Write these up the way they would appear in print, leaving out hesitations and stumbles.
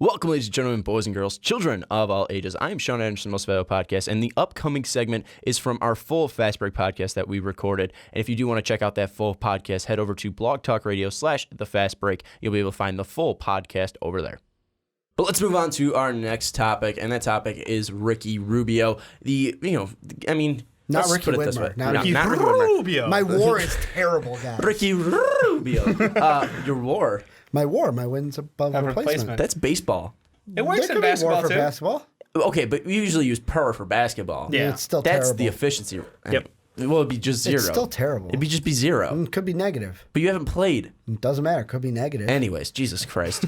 Welcome, ladies and gentlemen, boys and girls, children of all ages. I am Sean Anderson, Most Valuable Podcast, and the upcoming segment is from our full Fast Break podcast that we recorded. And if you do want to check out that full podcast, head over to Blog Talk Radio /The Fast Break. You'll be able to find the full podcast over there. But let's move on to our next topic, and that topic is Ricky Rubio. Not Ricky Widmer. Not Ricky Rubio. My war is terrible, guys. Ricky Rubio. Your war. My wins above replacement. That's baseball. It works in basketball, for too. Basketball. Okay, but we usually use per for basketball. Yeah, it's still That's terrible. the efficiency. Yep. Well, it'd be just zero. It's still terrible. It'd just be zero. It could be negative. But you haven't played. It doesn't matter. It could be negative. Anyways, Jesus Christ.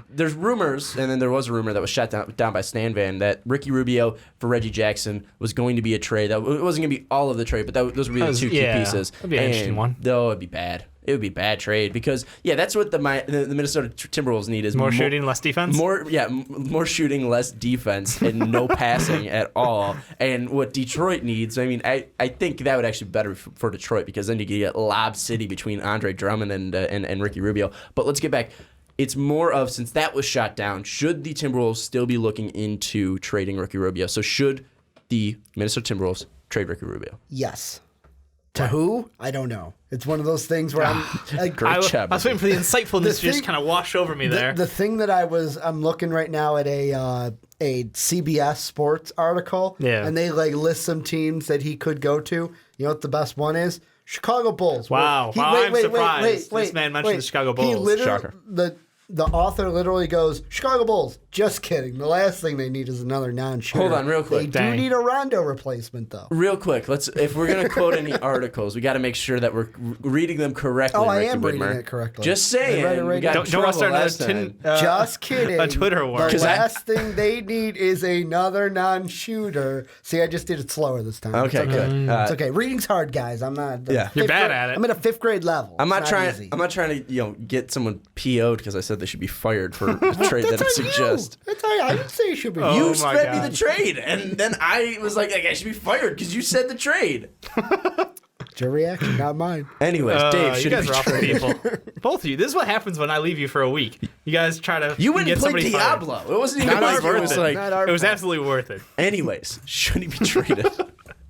There's rumors, and then there was a rumor that was shot down by Stan Van that Ricky Rubio for Reggie Jackson was going to be a trade. It wasn't going to be all of the trade, but those would be the two key pieces. That'd be an interesting one. Though it'd be bad. It would be a bad trade because, that's what the Minnesota Timberwolves need is more shooting, less defense? More shooting, less defense, and no passing at all. And what Detroit needs, I think that would actually be better for Detroit because then you could get Lob City between Andre Drummond and Ricky Rubio. But let's get back. It's more of, since that was shot down, should the Timberwolves still be looking into trading Ricky Rubio? So should the Minnesota Timberwolves trade Ricky Rubio? Yes. To who? I don't know. It's one of those things where I'm like, Great job. I was waiting for the insightfulness to just kind of wash over me there. The thing that I'm looking right now at a CBS Sports article, and they list some teams that he could go to. You know what the best one is? Chicago Bulls. Wow. I'm surprised. This man mentioned the Chicago Bulls. Shocker. The author literally goes, Chicago Bulls. Just kidding. The last thing they need is another non-shooter. Hold on real quick. They do need a Rondo replacement, though. Real quick, if we're going to quote any articles, we got to make sure that we're reading them correctly. Oh, I Ricky am Widmer. reading it correctly. Just saying. Right Don't start another just kidding. A Twitter war. The last thing they need is another non-shooter. See, I just did it slower this time. Okay, it's okay. good. It's okay. Reading's hard, guys. I'm not. You're bad at it. I'm at a 5th grade level. I'm not trying to, get someone PO'd because I said they should be fired for a trade that I suggest. That's how I didn't say you should be. You sent me the trade, and then I was like, I should be fired because you said the trade. It's your reaction, not mine. Anyways, Dave, should you guys be are awful traded. people. Both of you. This is what happens when I leave you for a week. You guys try to You went get and played somebody Diablo. fired. It wasn't even It was worth worth it. it. It was absolutely worth it. Anyways, should he be traded?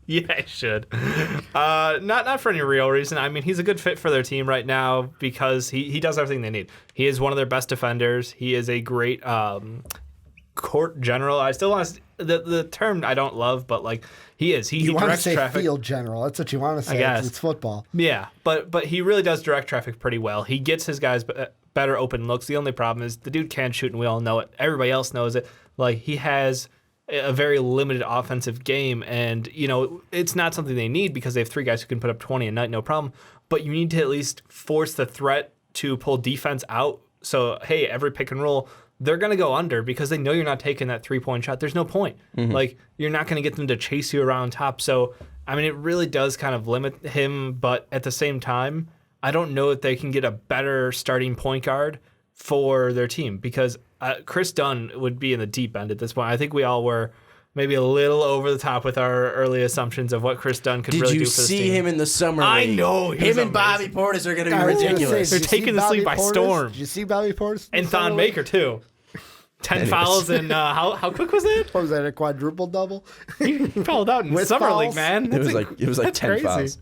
Yeah, I should. Not for any real reason. I mean, he's a good fit for their team right now because he does everything they need. He is one of their best defenders. He is a great court general. I still want to the term I don't love, but he is. He want to directs say traffic. field general. That's what you want to say. I guess. It's football. Yeah, but he really does direct traffic pretty well. He gets his guys better open looks. The only problem is the dude can't shoot, and we all know it. Everybody else knows it. He has a very limited offensive game, and it's not something they need because they have 3 guys who can put up 20 a night, no problem. But you need to at least force the threat to pull defense out. So hey, every pick and roll, they're going to go under because they know you're not taking that 3-point shot. There's no point. Mm-hmm. You're not going to get them to chase you around top. So it really does kind of limit him. But at the same time, I don't know if they can get a better starting point guard for their team because Chris Dunn would be in the deep end at this point. I think we all were maybe a little over the top with our early assumptions of what Chris Dunn could really do for this team. Did you see him in the summer league? I know. Him and Bobby Portis are going to be ridiculous. They're taking this league by storm. Did you see Bobby Portis? And Thon Maker, too. 10 fouls and how quick was that? What was that, a quadruple double? He fouled out in summer league, man. It was like 10 crazy. fouls.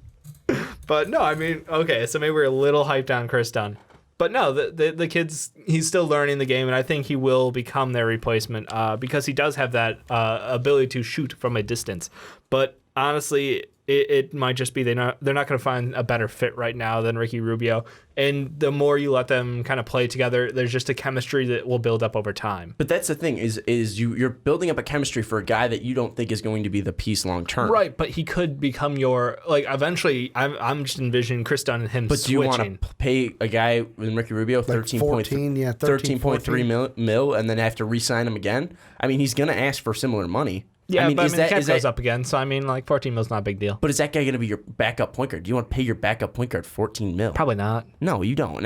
But no, okay, so maybe we're a little hyped on Chris Dunn. But no, the kid's, he's still learning the game, and I think he will become their replacement because he does have that ability to shoot from a distance. But honestly, it might just be they're not going to find a better fit right now than Ricky Rubio. And the more you let them kind of play together, there's just a chemistry that will build up over time. But that's the thing is you're building up a chemistry for a guy that you don't think is going to be the piece long term. Right, but he could become your eventually. I'm just envisioning Chris Dunn and him. But switching. Do you want to pay a guy with Ricky Rubio 13.3 mil and then have to re-sign him again? He's going to ask for similar money. Yeah, the cap goes up again, so 14 mil's not a big deal. But is that guy going to be your backup point guard? Do you want to pay your backup point guard 14 mil? Probably not. No, you don't.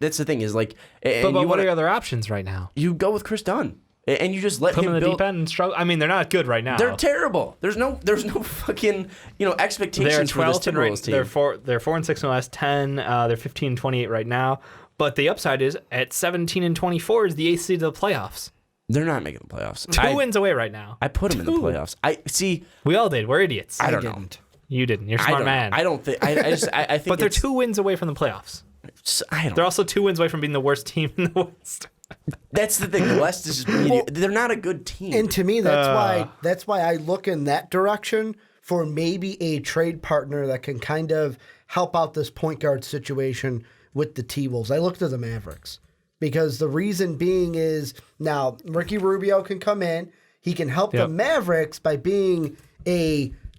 That's the thing is But what are your other options right now? You go with Chris Dunn. And you just let him him in the build. deep end and struggle. They're not good right now. They're terrible. There's no fucking expectations for this Timberwolves team. They're 4-6 in the last 10. They're 15-28 right now. But the upside is at 17-24 is the eighth seed of the playoffs. They're not making the playoffs. 2 wins away right now. I put them in the playoffs. We all did. We're idiots. I don't know. You didn't. You're a smart man. I don't think. I think. But they're 2 wins away from the playoffs. They're also 2 wins away from being the worst team in the West. That's the thing. The West is just they're not a good team. And to me, that's why I look in that direction for maybe a trade partner that can kind of help out this point guard situation with the T-Wolves. I look to the Mavericks because the reason being is now Ricky Rubio can come in. He can help the Mavericks by being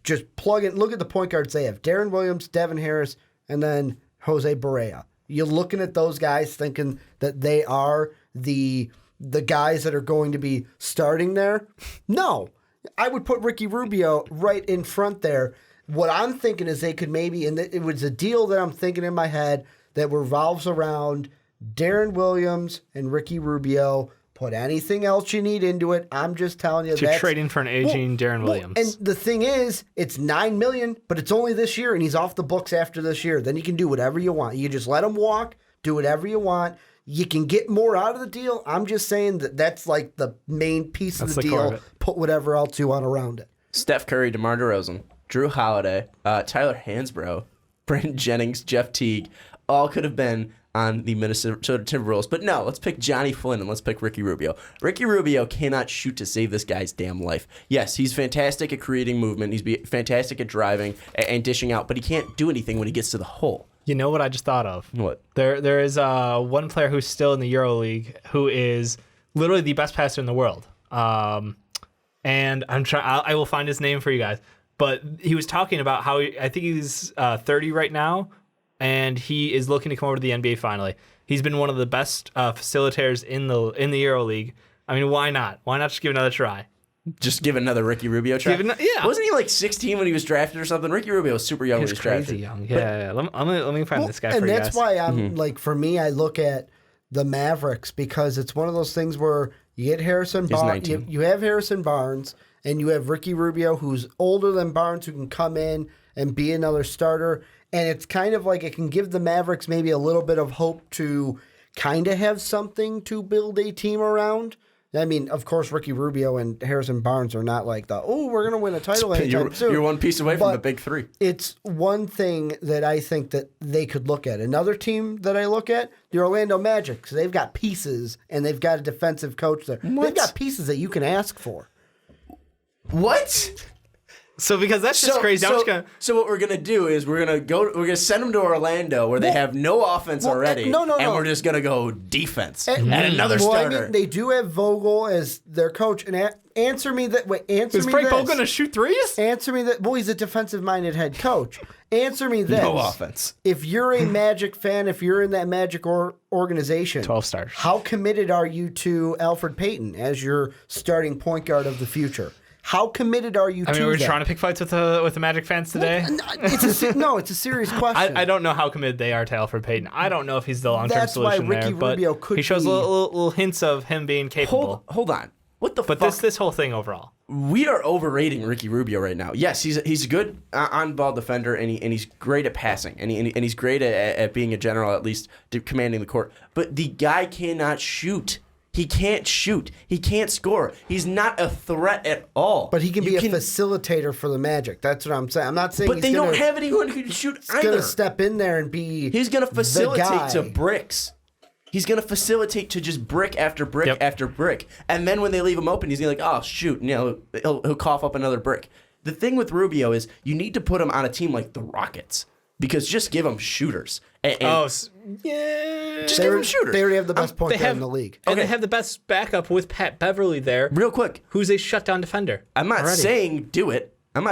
just plug in. Look at the point guards they have: Darren Williams, Devin Harris, and then Jose Barea. You're looking at those guys thinking that they are the guys that are going to be starting there. No, I would put Ricky Rubio right in front there. What I'm thinking is they could maybe, and it was a deal that I'm thinking in my head that revolves around Darren Williams and Ricky Rubio. Put anything else you need into it. I'm just telling you that's trading for an aging Darren Williams. And the thing is, it's $9 million, but it's only this year, and he's off the books after this year. Then you can do whatever you want. You just let him walk, do whatever you want. You can get more out of the deal. I'm just saying that's like the main piece of the deal. Put whatever else you want around it. Steph Curry, DeMar DeRozan, Drew Holiday, Tyler Hansbrough, Brandon Jennings, Jeff Teague, all could have been on the Minnesota Timberwolves. But no, let's pick Johnny Flynn and let's pick Ricky Rubio. Ricky Rubio cannot shoot to save this guy's damn life. Yes, he's fantastic at creating movement. He's fantastic at driving and dishing out, but he can't do anything when he gets to the hole. You know what I just thought of? What? There is one player who's still in the EuroLeague who is literally the best passer in the world. And I will find his name for you guys. But he was talking about how I think he's 30 right now, and he is looking to come over to the NBA finally. He's been one of the best facilitators in the EuroLeague. I mean, why not? Why not just give another try? Just give another Ricky Rubio try? Yeah. Wasn't he like 16 when he was drafted or something? Ricky Rubio was super young when he was drafted. Crazy young. Yeah. Let me find this guy for you guys. And that's why I'm like, for me, I look at the Mavericks because it's one of those things where you get Harrison Barnes. You have Harrison Barnes, and you have Ricky Rubio, who's older than Barnes, who can come in and be another starter. And it's kind of like it can give the Mavericks maybe a little bit of hope to kind of have something to build a team around. I mean, of course, Ricky Rubio and Harrison Barnes are not like we're going to win a title anytime soon. You're one piece away from the big three. It's one thing that I think that they could look at. Another team that I look at, the Orlando Magic, because they've got pieces and they've got a defensive coach there. What? They've got pieces that you can ask for. What? So because that's just crazy. So what we're gonna do is we're gonna send them to Orlando where they have no offense already. No. And we're just gonna go defense and another starter. I mean, they do have Vogel as their coach. And answer me that. Wait, answer is me Frank this. Vogel gonna shoot threes? Answer me that. Well, he's a defensive-minded head coach. Answer me this. No offense. If you're a Magic fan, if you're in that Magic organization, 12 starters. How committed are you to Alfred Payton as your starting point guard of the future? How committed are you to that? I mean, we're trying to pick fights with the Magic fans today. Well, it's a serious question. I don't know how committed they are to Alfred Payton. I don't know if he's the long-term solution there. Ricky Rubio could he shows little hints of him being capable. Hold on. What the fuck? But this whole thing overall. We are overrating Ricky Rubio right now. Yes, he's a good on-ball defender, and he's great at passing, and he's great at being a general, at least commanding the court. But the guy cannot shoot. He can't shoot. He can't score. He's not a threat at all. But he can be a facilitator for the Magic. That's what I'm saying. I'm not saying but they don't have anyone who can shoot either. He's going to step in there and be He's going to facilitate to bricks. He's going to facilitate to just brick after brick after brick. And then when they leave him open, he's going to like, oh, shoot. You know, he'll cough up another brick. The thing with Rubio is you need to put him on a team like the Rockets. Because just give them shooters. Just give them shooters. They already have the best point guard in the league. And they have the best backup with Pat Beverly there. Real quick. Who's a shutdown defender. I'm not saying do it. I'm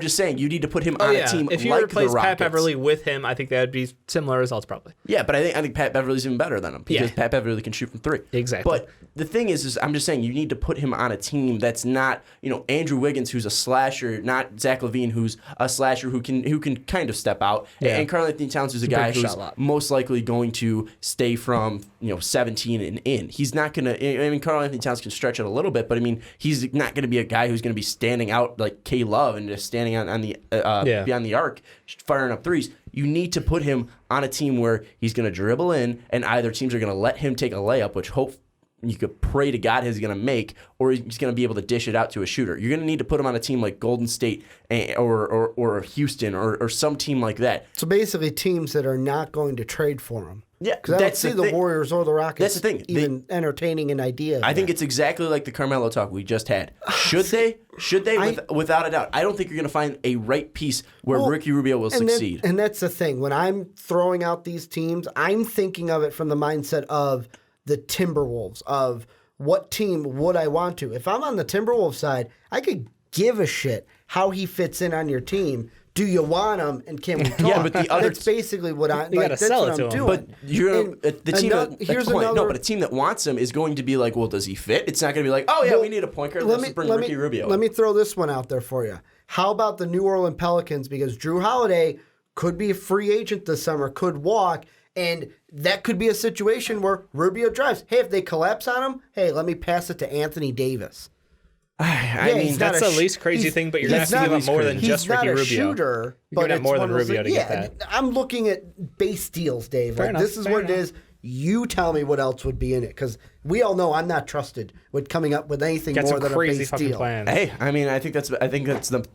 just saying you need to put him on a team if you like replace the Rockets. Pat Beverly with him, I think that would be similar results probably. Yeah, but I think Pat Beverly's even better than him because Pat Beverly can shoot from three. Exactly. But the thing is I'm just saying you need to put him on a team that's not, Andrew Wiggins who's a slasher, not Zach LaVine who's a slasher who can kind of step out, and Karl-Anthony Towns who's a guy who's most likely going to stay from 17 and in. He's not gonna. I mean, Karl-Anthony Towns can stretch it a little bit, but I mean he's not going to be a guy who's going to be standing out like K Love and just standing on the beyond the arc, firing up threes. You need to put him on a team where he's going to dribble in, and either teams are going to let him take a layup, which you could pray to God he's going to make, or he's going to be able to dish it out to a shooter. You're going to need to put him on a team like Golden State or Houston or some team like that. So basically teams that are not going to trade for him. Yeah, because I don't see the Warriors or the Rockets that's the thing. even entertaining an idea. I think it's exactly like the Carmelo talk we just had. Should they? Without a doubt. I don't think you're going to find a right piece where Ricky Rubio will succeed. And that's the thing. When I'm throwing out these teams, I'm thinking of it from the mindset of the Timberwolves, of what team would I want to. If I'm on the Timberwolves side, I could give a shit how he fits in on your team. Do you want him, and can we talk? Yeah, but the other that's basically what I. You got to sell it to him. Doing. But the team but a team that wants him is going to be like, well, does he fit? It's not going to be like, oh yeah, we need a point guard. Let's bring Ricky Rubio. Let me throw this one out there for you. How about the New Orleans Pelicans? Because Drew Holiday could be a free agent this summer, could walk, and that could be a situation where Rubio drives. Hey, if they collapse on him, hey, let me pass it to Anthony Davis. I mean, that's the least crazy thing, but you're going to have to give up more than just Ricky Rubio. He's not a shooter, but it's more than Rubio to get that. I'm looking at base deals, Dave. This is what it is. You tell me what else would be in it, because we all know I'm not trusted with coming up with anything more than a base deal. Plans. Hey, I mean, I think that's the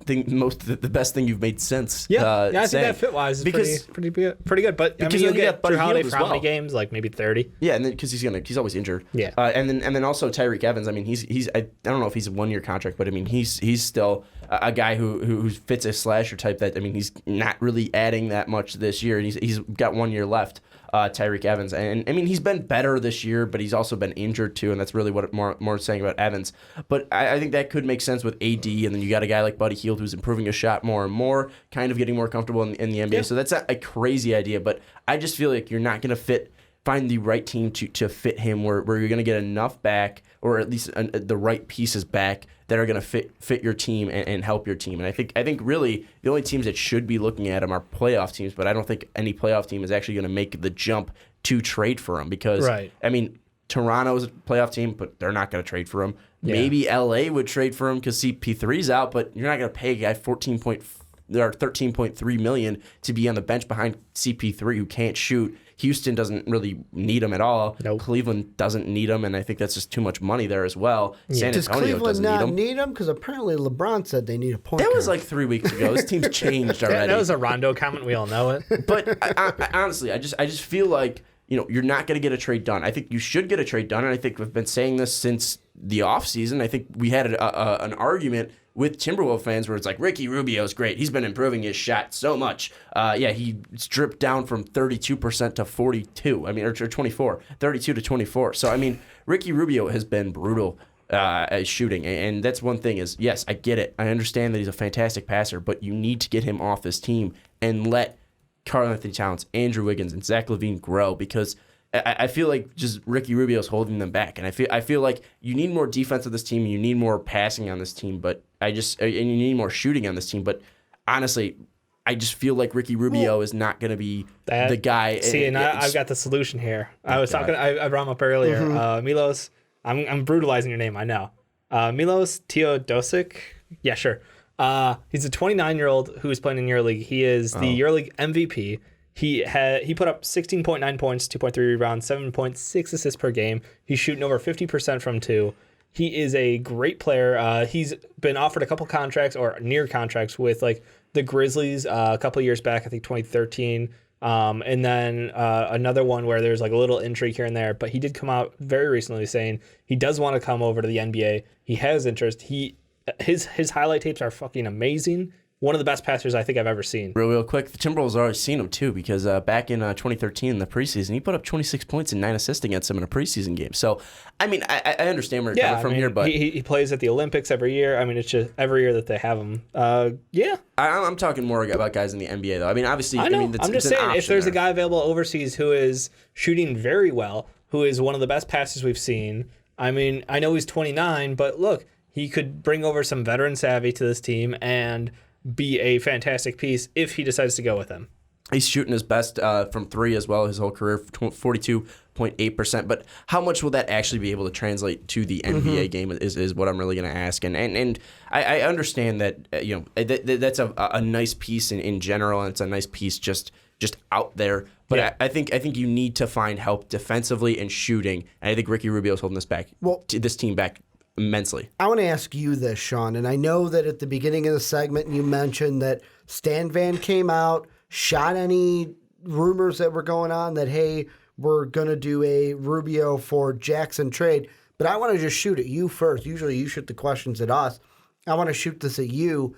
thing, the best thing you've made since. Yeah, I think that fit wise is pretty good. But I mean, you'll get Drew Holiday for how many games? Like maybe 30. Yeah, and then because he's always injured. Yeah, and then also Tyreek Evans. I mean, he's I don't know if he's a 1 year contract, but I mean he's still a guy who fits a slasher type. That I mean, he's not really adding that much this year, and he's got 1 year left. Tyreek Evans, and I mean he's been better this year, but he's also been injured too, and that's really what more saying about Evans. But I think that could make sense with AD, and then you got a guy like Buddy Hield who's improving his shot more and more, kind of getting more comfortable in the NBA. Yeah. So that's not a crazy idea, but I just feel like you're not going to find the right team to fit him where you're going to get enough back, or at least the right pieces back that are going to fit your team and help your team. And I think really the only teams that should be looking at him are playoff teams, but I don't think any playoff team is actually going to make the jump to trade for him because, I mean, Toronto's a playoff team, but they're not going to trade for him. Yeah. Maybe LA would trade for him because CP3's out, but you're not going to pay a guy $13.3 million to be on the bench behind CP3 who can't shoot. Houston doesn't really need him at all. Nope. Cleveland doesn't need him, and I think that's just too much money there as well. Yeah. San Does Antonio Cleveland doesn't not need him. Because apparently LeBron said they need a point guard. That was like 3 weeks ago. This team's changed already. That was a Rondo comment. We all know it. But I honestly, I just feel like you're not going to get a trade done. I think you should get a trade done, and I think we've been saying this since the offseason. I think we had an argument with Timberwolves fans where it's like, Ricky Rubio's great. He's been improving his shot so much. He stripped down from 32% to 42. I mean, or 24, 32 to 24. So, I mean, Ricky Rubio has been brutal at shooting. And that's one thing is, yes, I get it. I understand that he's a fantastic passer, but you need to get him off this team and let Karl-Anthony Towns, Andrew Wiggins, and Zach LaVine grow, because I feel like just Ricky Rubio's holding them back, and I feel like you need more defense on this team, you need more passing on this team, and you need more shooting on this team. But honestly, I just feel like Ricky Rubio is not going to be the guy. See, I've got the solution here. I brought him up earlier. Mm-hmm. Milos, I'm brutalizing your name, I know. Milos Teodosic. Yeah, sure. He's a 29-year-old who is playing in EuroLeague. He is the EuroLeague MVP. He put up 16.9 points, 2.3 rebounds, 7.6 assists per game. He's shooting over 50% from two. He is a great player. He's been offered a couple contracts or near contracts with like the Grizzlies a couple years back, I think 2013. And then another one where there's like a little intrigue here and there. But he did come out very recently saying he does want to come over to the NBA. He has interest. His highlight tapes are fucking amazing. One of the best passers I think I've ever seen. Real quick, the Timberwolves already seen him too, because back in 2013 in the preseason, he put up 26 points and 9 assists against him in a preseason game. So, I mean, I understand where you're coming from here, but he plays at the Olympics every year. I mean, it's just every year that they have him. I'm talking more about guys in the NBA though. I mean, obviously, I know. I'm just saying, if there's a guy available overseas who is shooting very well, who is one of the best passers we've seen. I mean, I know he's 29, but look, he could bring over some veteran savvy to this team and be a fantastic piece if he decides to go with him. He's shooting his best from three as well his whole career, 42% 0.8%. But how much will that actually be able to translate to the NBA game is what I'm really going to ask. And I understand that that's a nice piece in general, and it's a nice piece just out there. But yeah. I think you need to find help defensively and shooting. And I think Ricky Rubio is holding this team back immensely. I want to ask you this, Sean, and I know that at the beginning of the segment you mentioned that Stan Van came out, shot any rumors that were going on that, hey, we're going to do a Rubio for Jackson trade. But I want to just shoot at you first. Usually you shoot the questions at us. I want to shoot this at you.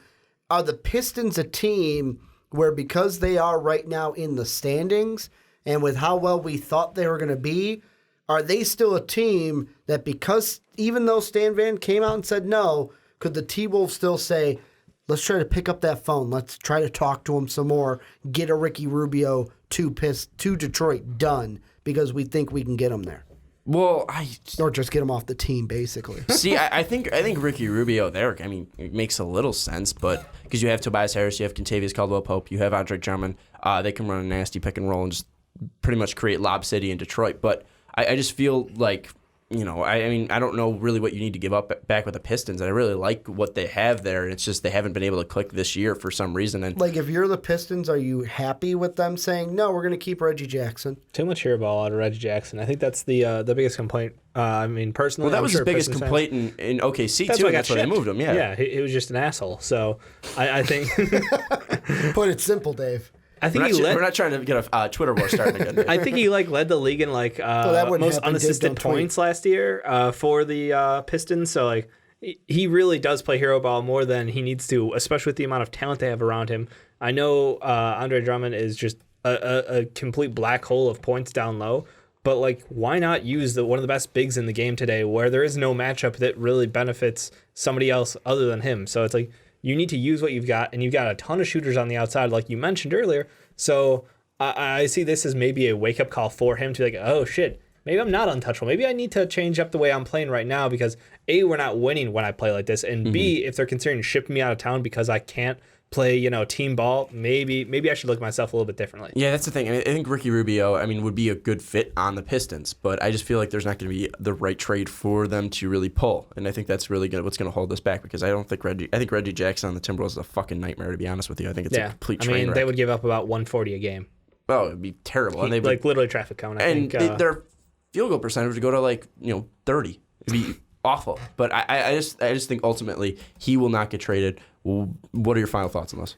Are the Pistons a team where, because they are right now in the standings and with how well we thought they were going to be, are they still a team that, because even though Stan Van came out and said no, could the T-Wolves still say, let's try to pick up that phone, let's try to talk to him some more, get a Ricky Rubio to Detroit done, because we think we can get him there? Well, or just get him off the team, basically. See, I think Ricky Rubio there, I mean, it makes a little sense, but because you have Tobias Harris, you have Kentavious Caldwell-Pope, you have Andre Drummond, they can run a nasty pick and roll and just pretty much create Lob City in Detroit. But I just feel like, I mean, I don't know really what you need to give up back with the Pistons. I really like what they have there, and it's just they haven't been able to click this year for some reason. And like, if you're the Pistons, are you happy with them saying, no, we're going to keep Reggie Jackson? Too much hero ball out of Reggie Jackson. I think that's the biggest complaint. I mean, personally, well, that was his biggest complaint in OKC, too, and that's why they moved him. Yeah, he was just an asshole. So I think... Put it simple, Dave. I think we're not trying to get a Twitter war started again. I think he led the league in most unassisted points last year for the Pistons. So he really does play hero ball more than he needs to, especially with the amount of talent they have around him. I know Andre Drummond is just a complete black hole of points down low, but why not use one of the best bigs in the game today, where there is no matchup that really benefits somebody else other than him? So it's you need to use what you've got, and you've got a ton of shooters on the outside, like you mentioned earlier. So I see this as maybe a wake-up call for him to oh, shit, maybe I'm not untouchable. Maybe I need to change up the way I'm playing right now, because A, we're not winning when I play like this, and B, if they're considering shipping me out of town because I can't play, team ball, maybe I should look at myself a little bit differently. Yeah, that's the thing. I think Ricky Rubio, would be a good fit on the Pistons, but I just feel like there's not going to be the right trade for them to really pull, and I think that's really what's going to hold us back, because I think Reggie Jackson on the Timberwolves is a fucking nightmare, to be honest with you. I think it's a complete train wreck. They would give up about 140 a game. Oh, it'd be terrible. And they would, literally traffic cone. Their field goal percentage would go to 30. It'd be awful. But I just think ultimately he will not get traded. What are your final thoughts on this?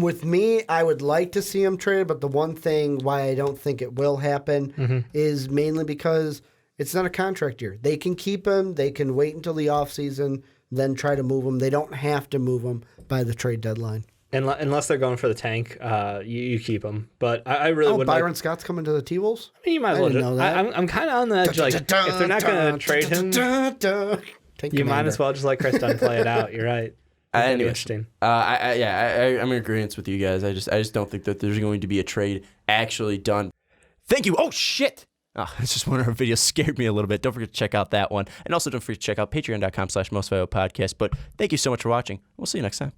With me, I would like to see him traded, but the one thing why I don't think it will happen is mainly because it's not a contract year. They can keep him. They can wait until the offseason, then try to move him. They don't have to move him by the trade deadline. Unless they're going for the tank, you keep him. But I really would. Byron Scott's coming to the T-Wolves? I mean, you might as well. Know that. I'm kind of on the edge. If they're not going to trade him, you might as well just let Chris Dunn play it out. You're right. Interesting. I'm in agreement with you guys. I just don't think that there's going to be a trade actually done. Thank you. Oh shit. It's just one of our videos scared me a little bit. Don't forget to check out that one, and also don't forget to check out patreon.com/mostvaluablepodcast. But thank you so much for watching. We'll see you next time.